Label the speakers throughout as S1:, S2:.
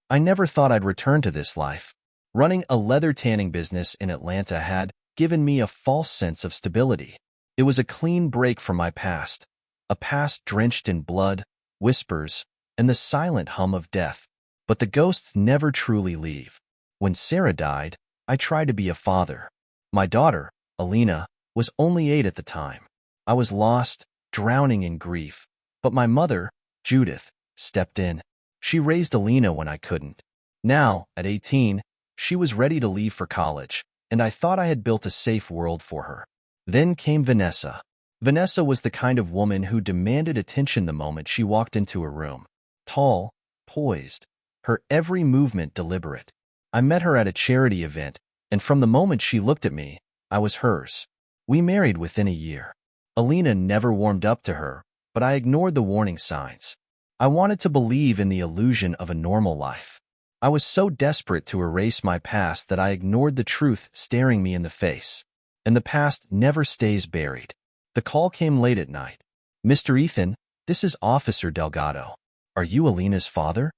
S1: I never thought I'd return to this life. Running a leather tanning business in Atlanta had given me a false sense of stability. It was a clean break from my past, a past drenched in blood, whispers, and the silent hum of death. But the ghosts never truly leave. When Sarah died, I tried to be a father. My daughter, Aaliyah, was only 8 at the time. I was lost, drowning in grief. But my mother, Judith, stepped in. She raised Aaliyah when I couldn't. Now, at 18, she was ready to leave for college, and I thought I had built a safe world for her. Then came Vanessa. Vanessa was the kind of woman who demanded attention the moment she walked into a room. Tall, poised, her every movement deliberate. I met her at a charity event, and from the moment she looked at me, I was hers. We married within a year. Aaliyah never warmed up to her, but I ignored the warning signs. I wanted to believe in the illusion of a normal life. I was so desperate to erase my past that I ignored the truth staring me in the face. And the past never stays buried. The call came late at night. "Mr. Ethan, this is Officer Delgado. Are you Aaliyah's father?"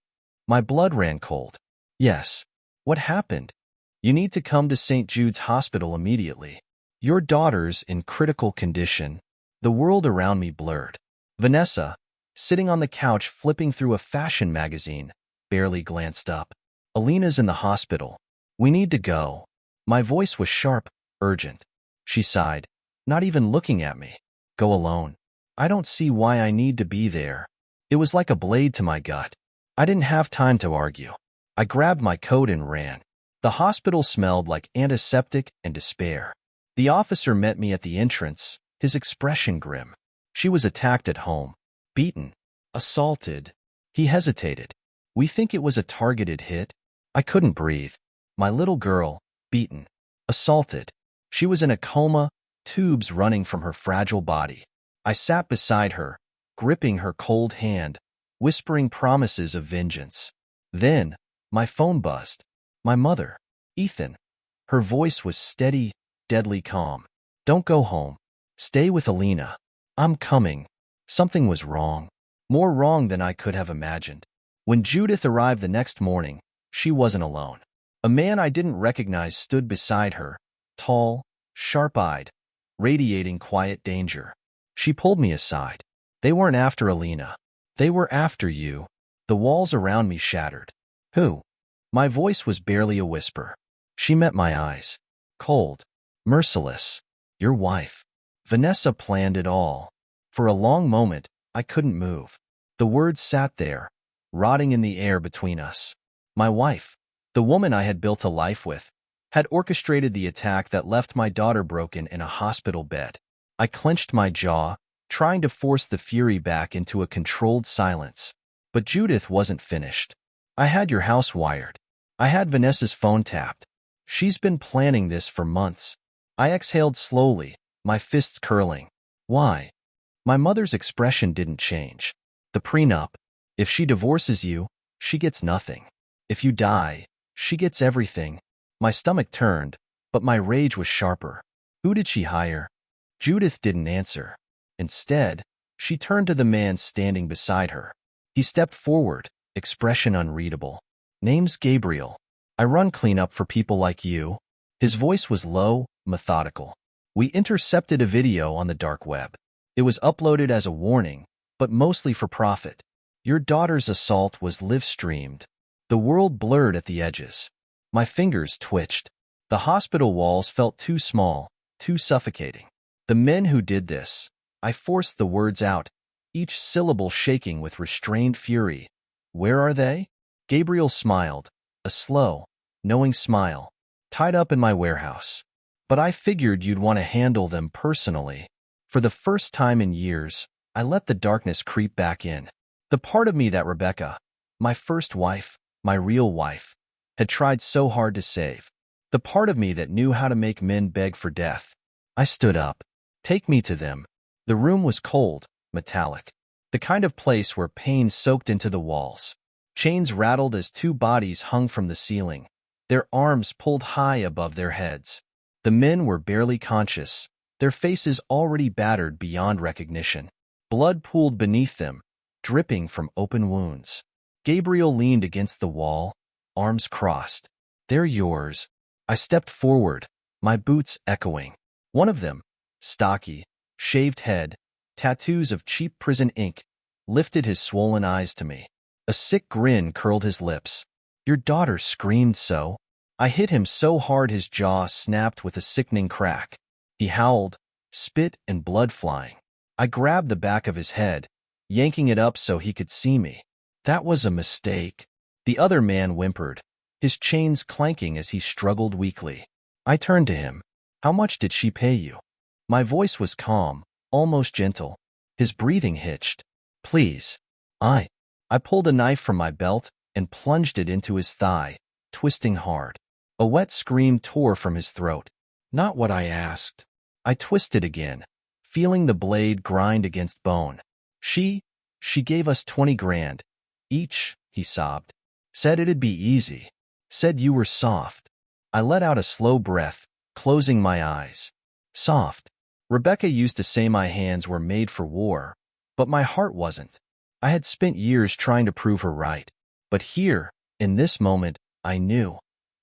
S1: My blood ran cold. "Yes. What happened?" "You need to come to St. Jude's Hospital immediately. Your daughter's in critical condition." The world around me blurred. Vanessa, sitting on the couch flipping through a fashion magazine, barely glanced up. "Aaliyah's in the hospital. We need to go." My voice was sharp, urgent. She sighed, not even looking at me. "Go alone. I don't see why I need to be there." It was like a blade to my gut. I didn't have time to argue. I grabbed my coat and ran. The hospital smelled like antiseptic and despair. The officer met me at the entrance, his expression grim. She was attacked at home, beaten, assaulted. He hesitated. "We think it was a targeted hit." I couldn't breathe. My little girl, beaten, assaulted. She was in a coma, tubes running from her fragile body. I sat beside her, gripping her cold hand, whispering promises of vengeance. Then, my phone buzzed. My mother, Ethan. Her voice was steady, deadly calm. "Don't go home. Stay with Aaliyah. I'm coming." Something was wrong. More wrong than I could have imagined. When Judith arrived the next morning, she wasn't alone. A man I didn't recognize stood beside her, tall, sharp-eyed, radiating quiet danger. She pulled me aside. "They weren't after Aaliyah. They were after you." The walls around me shattered. "Who?" My voice was barely a whisper. She met my eyes. Cold, merciless. "Your wife." Vanessa planned it all. For a long moment, I couldn't move. The words sat there, rotting in the air between us. My wife, the woman I had built a life with, had orchestrated the attack that left my daughter broken in a hospital bed. I clenched my jaw, trying to force the fury back into a controlled silence. But Judith wasn't finished. "I had your house wired. I had Vanessa's phone tapped. She's been planning this for months." I exhaled slowly, my fists curling. "Why?" My mother's expression didn't change. "The prenup. If she divorces you, she gets nothing. If you die, she gets everything." My stomach turned, but my rage was sharper. Who did she hire? Judith didn't answer. Instead, she turned to the man standing beside her. He stepped forward, expression unreadable. "Name's Gabriel. I run cleanup for people like you." His voice was low, methodical. "We intercepted a video on the dark web. It was uploaded as a warning, but mostly for profit. Your daughter's assault was live-streamed." The world blurred at the edges. My fingers twitched. The hospital walls felt too small, too suffocating. "The men who did this." I forced the words out, each syllable shaking with restrained fury. "Where are they?" Gabriel smiled, a slow, knowing smile. "Tied up in my warehouse. But I figured you'd want to handle them personally." For the first time in years, I let the darkness creep back in. The part of me that Rebecca, my first wife, my real wife, had tried so hard to save. The part of me that knew how to make men beg for death. I stood up. "Take me to them." The room was cold, metallic. The kind of place where pain soaked into the walls. Chains rattled as 2 bodies hung from the ceiling, their arms pulled high above their heads. The men were barely conscious, their faces already battered beyond recognition. Blood pooled beneath them, dripping from open wounds. Gabriel leaned against the wall, arms crossed. They're yours. I stepped forward, my boots echoing. One of them, stocky, shaved head, tattoos of cheap prison ink, lifted his swollen eyes to me. A sick grin curled his lips. Your daughter screamed so. I hit him so hard his jaw snapped with a sickening crack. He howled, spit and blood flying. I grabbed the back of his head, yanking it up so he could see me. That was a mistake. The other man whimpered, his chains clanking as he struggled weakly. I turned to him. How much did she pay you? My voice was calm, almost gentle. His breathing hitched. Please. I pulled a knife from my belt and plunged it into his thigh, twisting hard. A wet scream tore from his throat. Not what I asked. I twisted again, feeling the blade grind against bone. She gave us 20 grand. Each, he sobbed. Said it'd be easy. Said you were soft. I let out a slow breath, closing my eyes. Soft. Rebecca used to say my hands were made for war, but my heart wasn't. I had spent years trying to prove her right. But here, in this moment, I knew.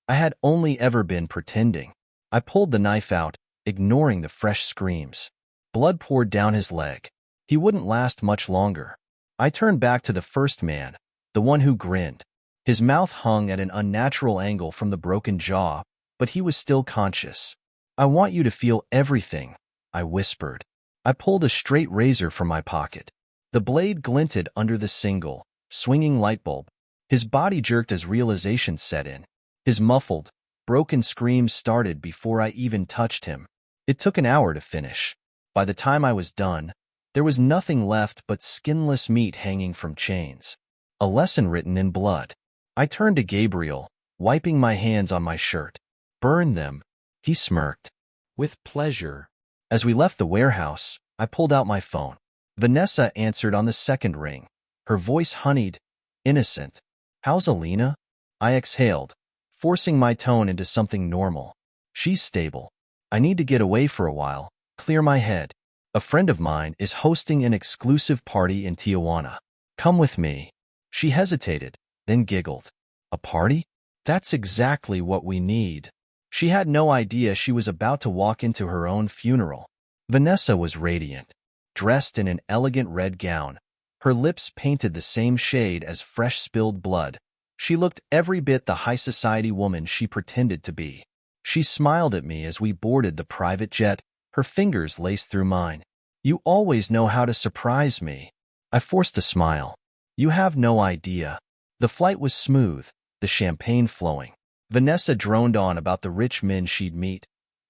S1: I had only ever been pretending. I pulled the knife out, ignoring the fresh screams. Blood poured down his leg. He wouldn't last much longer. I turned back to the first man, the one who grinned. His mouth hung at an unnatural angle from the broken jaw, but he was still conscious. I want you to feel everything, I whispered. I pulled a straight razor from my pocket. The blade glinted under the single, swinging light bulb. His body jerked as realization set in. His muffled, broken screams started before I even touched him. It took an hour to finish. By the time I was done, there was nothing left but skinless meat hanging from chains. A lesson written in blood. I turned to Gabriel, wiping my hands on my shirt. Burn them, he smirked. With pleasure. As we left the warehouse, I pulled out my phone. Vanessa answered on the second ring, her voice honeyed, innocent. How's Aaliyah? I exhaled, forcing my tone into something normal. She's stable. I need to get away for a while, clear my head. A friend of mine is hosting an exclusive party in Tijuana. Come with me. She hesitated, then giggled. A party? That's exactly what we need. She had no idea she was about to walk into her own funeral. Vanessa was radiant, dressed in an elegant red gown. Her lips painted the same shade as fresh spilled blood. She looked every bit the high society woman she pretended to be. She smiled at me as we boarded the private jet, her fingers laced through mine. You always know how to surprise me. I forced a smile. You have no idea. The flight was smooth, the champagne flowing. Vanessa droned on about the rich men she'd meet,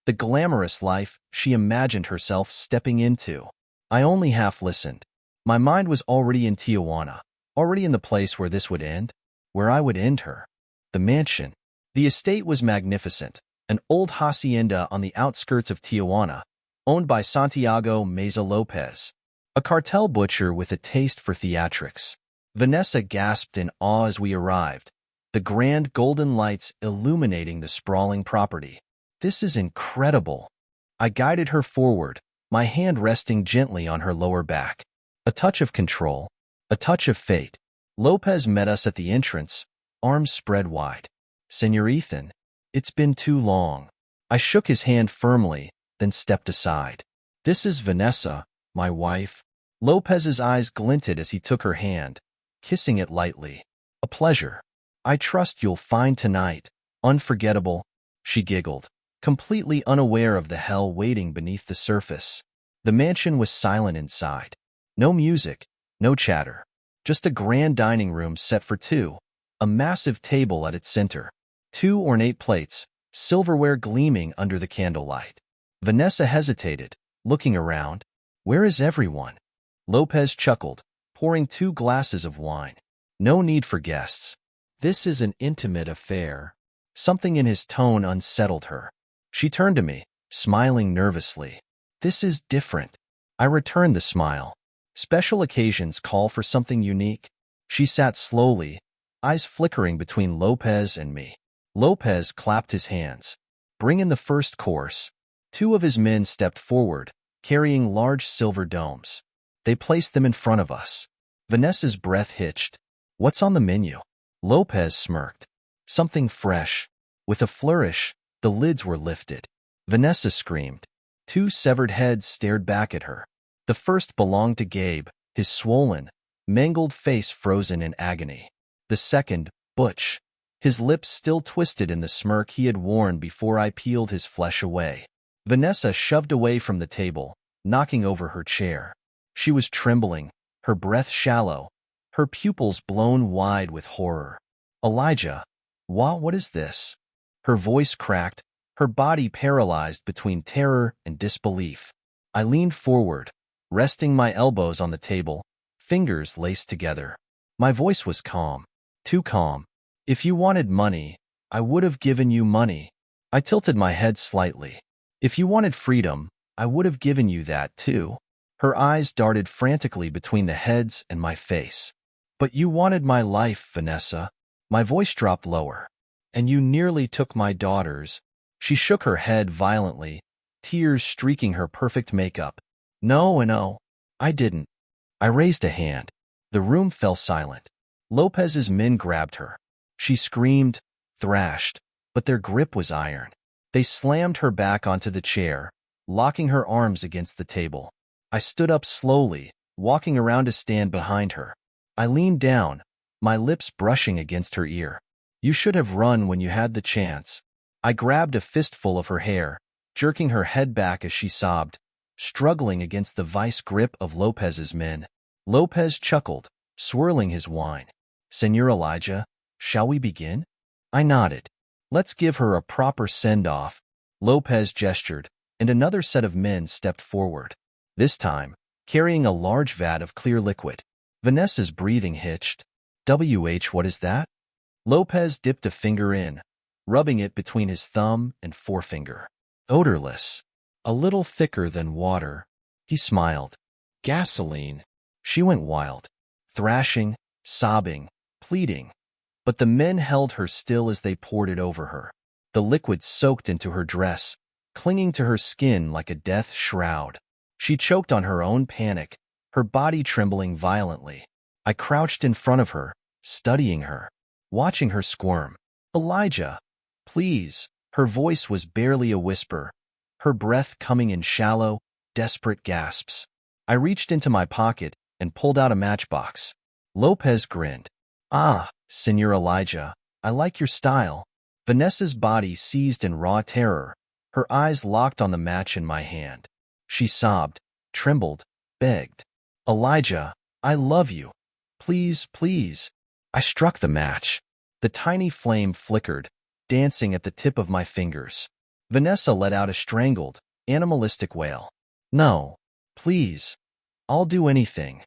S1: the glamorous life she imagined herself stepping into. I only half listened. My mind was already in Tijuana, already in the place where this would end, where I would end her. The mansion. The estate was magnificent, an old hacienda on the outskirts of Tijuana, owned by Santiago Meza Lopez, a cartel butcher with a taste for theatrics. Vanessa gasped in awe as we arrived, the grand golden lights illuminating the sprawling property. This is incredible. I guided her forward, my hand resting gently on her lower back. A touch of control, a touch of fate. Lopez met us at the entrance, arms spread wide. Senor Ethan, it's been too long. I shook his hand firmly, then stepped aside. This is Vanessa, my wife. Lopez's eyes glinted as he took her hand, kissing it lightly. A pleasure. I trust you'll find tonight unforgettable, she giggled, completely unaware of the hell waiting beneath the surface. The mansion was silent inside. No music, no chatter. Just a grand dining room set for two, a massive table at its center. 2 ornate plates, silverware gleaming under the candlelight. Vanessa hesitated, looking around. Where is everyone? Lopez chuckled, pouring 2 glasses of wine. No need for guests. This is an intimate affair. Something in his tone unsettled her. She turned to me, smiling nervously. This is different. I returned the smile. Special occasions call for something unique. She sat slowly, eyes flickering between Lopez and me. Lopez clapped his hands. Bring in the first course. 2 of his men stepped forward, carrying large silver domes. They placed them in front of us. Vanessa's breath hitched. What's on the menu? Lopez smirked. something fresh. With a flourish, the lids were lifted. Vanessa screamed. Two severed heads stared back at her. The first belonged to Gabe, his swollen, mangled face frozen in agony. The second, Butch, his lips still twisted in the smirk he had worn before I peeled his flesh away. Vanessa shoved away from the table, knocking over her chair. She was trembling, her breath shallow, her pupils blown wide with horror. Elijah, what is this? Her voice cracked, her body paralyzed between terror and disbelief. I leaned forward, resting my elbows on the table, fingers laced together. My voice was calm, too calm. If you wanted money, I would have given you money. I tilted my head slightly. If you wanted freedom, I would have given you that too. Her eyes darted frantically between the heads and my face. But you wanted my life, Vanessa. My voice dropped lower. And you nearly took my daughters. She shook her head violently, tears streaking her perfect makeup. No, I didn't. I raised a hand. The room fell silent. Lopez's men grabbed her. She screamed, thrashed, but their grip was iron. They slammed her back onto the chair, locking her arms against the table. I stood up slowly, walking around to stand behind her. I leaned down, my lips brushing against her ear. You should have run when you had the chance. I grabbed a fistful of her hair, jerking her head back as she sobbed, struggling against the vice grip of Lopez's men. Lopez chuckled, swirling his wine. Senor Elijah, shall we begin? I nodded. Let's give her a proper send-off. Lopez gestured, and another set of men stepped forward. This time, carrying a large vat of clear liquid. Vanessa's breathing hitched. What is that? Lopez dipped a finger in, rubbing it between his thumb and forefinger. Odorless. A little thicker than water. He smiled. Gasoline. She went wild, thrashing, sobbing, pleading. But the men held her still as they poured it over her. The liquid soaked into her dress, clinging to her skin like a death shroud. She choked on her own panic, her body trembling violently. I crouched in front of her, studying her, watching her squirm. Elijah, please. Her voice was barely a whisper, her breath coming in shallow, desperate gasps. I reached into my pocket and pulled out a matchbox. Lopez grinned. Ah, Senor Elijah, I like your style. Vanessa's body seized in raw terror, her eyes locked on the match in my hand. She sobbed, trembled, begged. Elijah, I love you. Please, please. I struck the match. The tiny flame flickered, dancing at the tip of my fingers. Vanessa let out a strangled, animalistic wail. No, please. I'll do anything.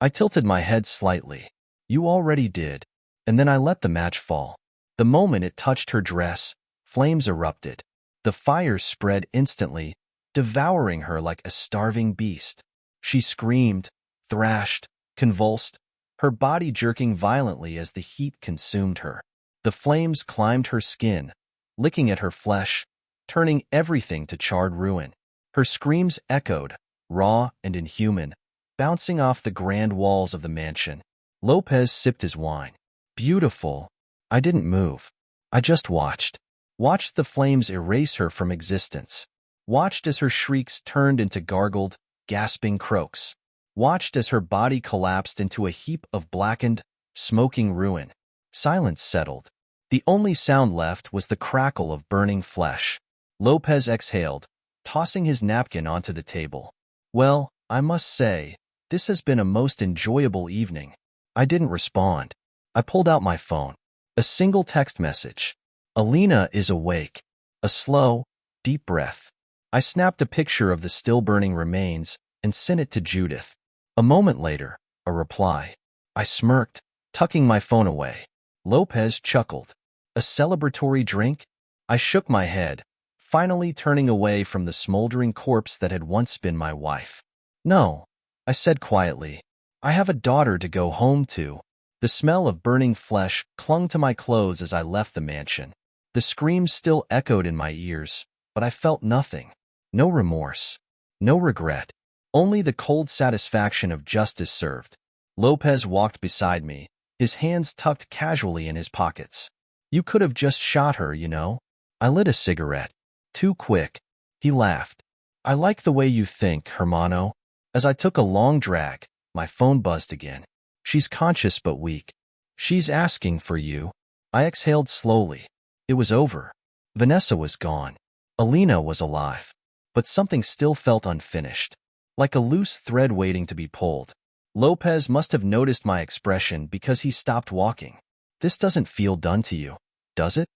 S1: I tilted my head slightly. You already did. And then I let the match fall. The moment it touched her dress, flames erupted. The fire spread instantly, devouring her like a starving beast. She screamed, thrashed, convulsed, her body jerking violently as the heat consumed her. The flames climbed her skin, licking at her flesh, turning everything to charred ruin. Her screams echoed, raw and inhuman, bouncing off the grand walls of the mansion. Lopez sipped his wine. Beautiful. I didn't move. I just watched. Watched the flames erase her from existence. Watched as her shrieks turned into gargled, gasping croaks. Watched as her body collapsed into a heap of blackened, smoking ruin. Silence settled. The only sound left was the crackle of burning flesh. Lopez exhaled, tossing his napkin onto the table. Well, I must say, this has been a most enjoyable evening. I didn't respond. I pulled out my phone. A single text message. Aaliyah is awake. A slow, deep breath. I snapped a picture of the still-burning remains and sent it to Judith. A moment later, a reply. I smirked, tucking my phone away. Lopez chuckled. A celebratory drink? I shook my head, finally turning away from the smoldering corpse that had once been my wife. No, I said quietly. I have a daughter to go home to. The smell of burning flesh clung to my clothes as I left the mansion. The screams still echoed in my ears, but I felt nothing. No remorse. No regret. Only the cold satisfaction of justice served. Lopez walked beside me, his hands tucked casually in his pockets. You could have just shot her, you know. I lit a cigarette. Too quick. He laughed. I like the way you think, hermano. As I took a long drag, my phone buzzed again. She's conscious but weak. She's asking for you. I exhaled slowly. It was over. Vanessa was gone. Alina was alive. But something still felt unfinished. Like a loose thread waiting to be pulled. Lopez must have noticed my expression because he stopped walking. This doesn't feel done to you, does it?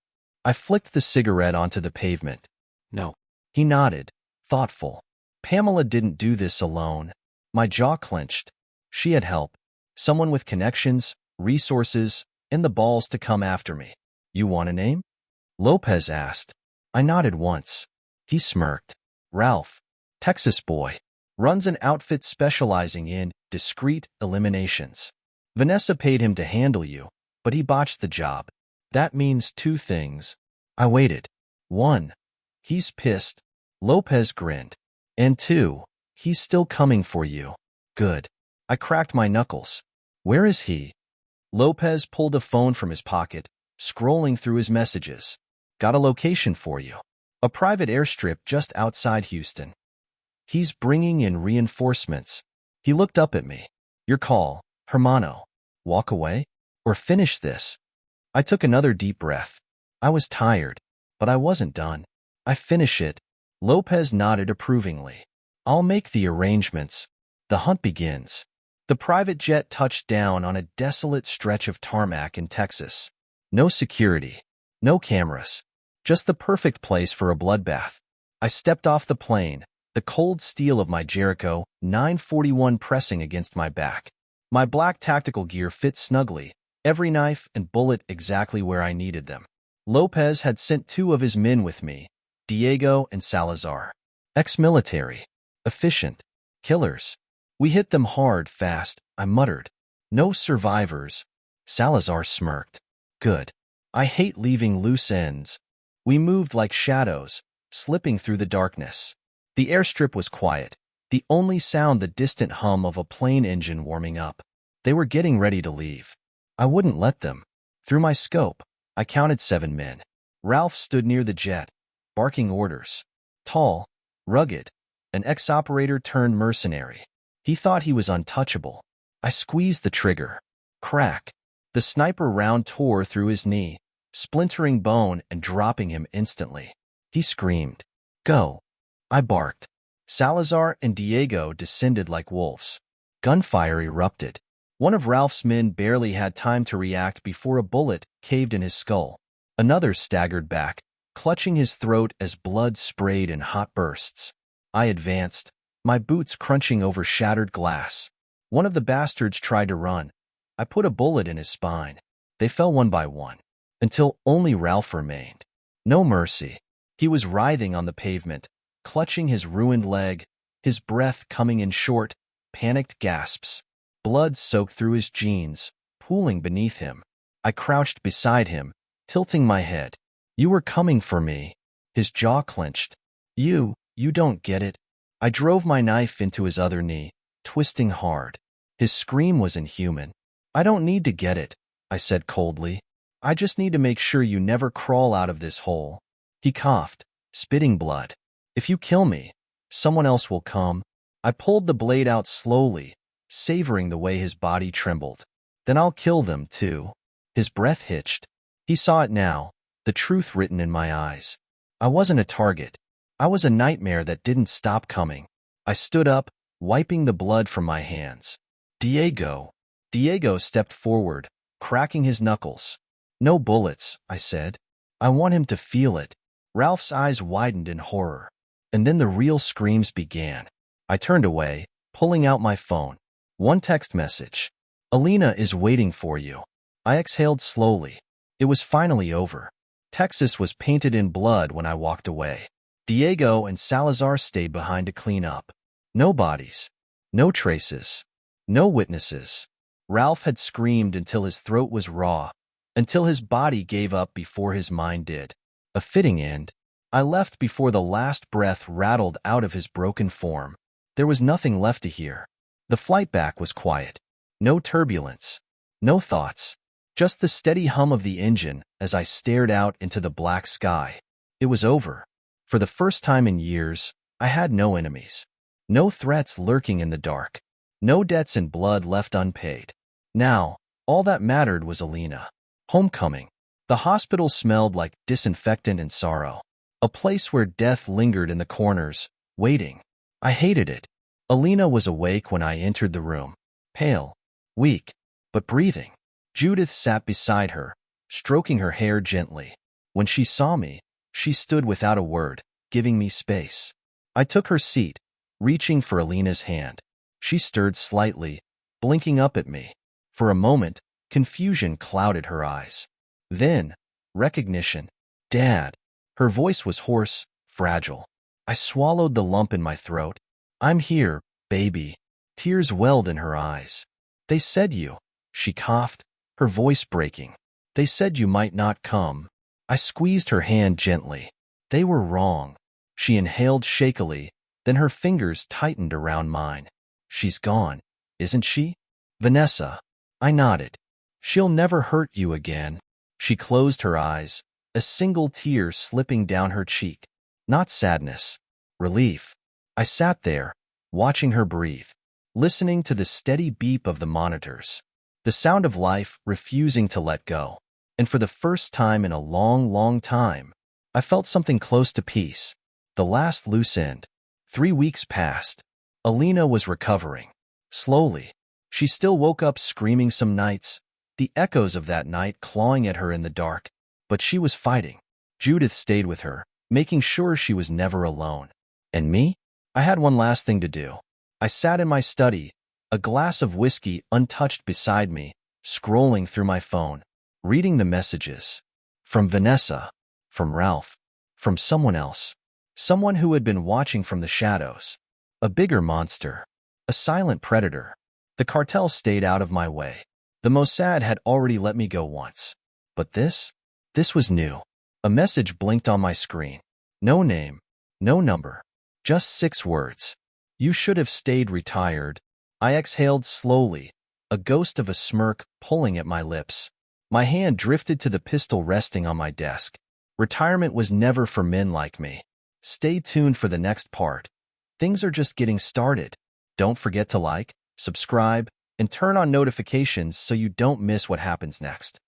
S1: I flicked the cigarette onto the pavement.
S2: No.
S1: He nodded, thoughtful. Pamela didn't do this alone. My jaw clenched. She had help. Someone with connections, resources, and the balls to come after me. You want a name? Lopez asked. I nodded once. He smirked. Ralph, Texas boy, runs an outfit specializing in discreet eliminations. Vanessa paid him to handle you, but he botched the job. That means two things. I waited. 1. He's pissed. Lopez grinned. And 2. He's still coming for you. Good. I cracked my knuckles. Where is he? Lopez pulled a phone from his pocket, scrolling through his messages. Got a location for you. A private airstrip just outside Houston. He's bringing in reinforcements. He looked up at me. Your call, hermano. Walk away? Or finish this? I took another deep breath. I was tired, but I wasn't done. I finish it. Lopez nodded approvingly. I'll make the arrangements. The hunt begins. The private jet touched down on a desolate stretch of tarmac in Texas. No security. No cameras. Just the perfect place for a bloodbath. I stepped off the plane, the cold steel of my Jericho 941 pressing against my back. My black tactical gear fit snugly, every knife and bullet exactly where I needed them. Lopez had sent 2 of his men with me, Diego and Salazar. Ex-military. Efficient. Killers. We hit them hard, fast, I muttered. No survivors. Salazar smirked. Good. I hate leaving loose ends. We moved like shadows, slipping through the darkness. The airstrip was quiet, the only sound the distant hum of a plane engine warming up. They were getting ready to leave. I wouldn't let them. Through my scope, I counted 7 men. Ralph stood near the jet, barking orders. Tall, rugged, an ex-operator turned mercenary. He thought he was untouchable. I squeezed the trigger. Crack. The sniper round tore through his knee, splintering bone and dropping him instantly. He screamed. Go. I barked. Salazar and Diego descended like wolves. Gunfire erupted. One of Ralph's men barely had time to react before a bullet caved in his skull. Another staggered back, clutching his throat as blood sprayed in hot bursts. I advanced, my boots crunching over shattered glass. One of the bastards tried to run. I put a bullet in his spine. They fell one by one, until only Ralph remained. No mercy. He was writhing on the pavement, clutching his ruined leg, his breath coming in short, panicked gasps. Blood soaked through his jeans, pooling beneath him. I crouched beside him, tilting my head. You were coming for me. His jaw clenched. You don't get it. I drove my knife into his other knee, twisting hard. His scream was inhuman. I don't need to get it, I said coldly. I just need to make sure you never crawl out of this hole. He coughed, spitting blood. If you kill me, someone else will come. I pulled the blade out slowly, savoring the way his body trembled. Then I'll kill them too. His breath hitched. He saw it now, the truth written in my eyes. I wasn't a target. I was a nightmare that didn't stop coming. I stood up, wiping the blood from my hands. Diego. Diego stepped forward, cracking his knuckles. No bullets, I said. I want him to feel it. Ralph's eyes widened in horror. And then the real screams began. I turned away, pulling out my phone. One text message. Alina is waiting for you. I exhaled slowly. It was finally over. Texas was painted in blood when I walked away. Diego and Salazar stayed behind to clean up. No bodies. No traces. No witnesses. Ralph had screamed until his throat was raw, until his body gave up before his mind did. A fitting end. I left before the last breath rattled out of his broken form. There was nothing left to hear. The flight back was quiet. No turbulence. No thoughts. Just the steady hum of the engine as I stared out into the black sky. It was over. For the first time in years, I had no enemies. No threats lurking in the dark. No debts and blood left unpaid. Now, all that mattered was Aaliyah. Homecoming. The hospital smelled like disinfectant and sorrow. A place where death lingered in the corners, waiting. I hated it. Aaliyah was awake when I entered the room. Pale, weak, but breathing. Judith sat beside her, stroking her hair gently. When she saw me, she stood without a word, giving me space. I took her seat, reaching for Alina's hand. She stirred slightly, blinking up at me. For a moment, confusion clouded her eyes. Then, recognition. Dad. Her voice was hoarse, fragile. I swallowed the lump in my throat. I'm here, baby. Tears welled in her eyes. They said you. She coughed, her voice breaking. They said you might not come. I squeezed her hand gently. They were wrong. She inhaled shakily, then her fingers tightened around mine. She's gone, isn't she? Vanessa. I nodded. She'll never hurt you again. She closed her eyes, a single tear slipping down her cheek. Not sadness. Relief. I sat there, watching her breathe, listening to the steady beep of the monitors. The sound of life refusing to let go. And for the first time in a long, long time, I felt something close to peace. The last loose end. 3 weeks passed. Aaliyah was recovering. Slowly. She still woke up screaming some nights, the echoes of that night clawing at her in the dark. But she was fighting. Judith stayed with her, making sure she was never alone. And me? I had one last thing to do. I sat in my study, a glass of whiskey untouched beside me, scrolling through my phone, reading the messages. From Vanessa, from Ralph, from someone else. Someone who had been watching from the shadows. A bigger monster. A silent predator. The cartel stayed out of my way. The Mossad had already let me go once. But this was new. A message blinked on my screen. No name, no number. Just 6 words. You should have stayed retired. I exhaled slowly, a ghost of a smirk pulling at my lips. My hand drifted to the pistol resting on my desk. Retirement was never for men like me. Stay tuned for the next part. Things are just getting started. Don't forget to like, subscribe, and turn on notifications so you don't miss what happens next.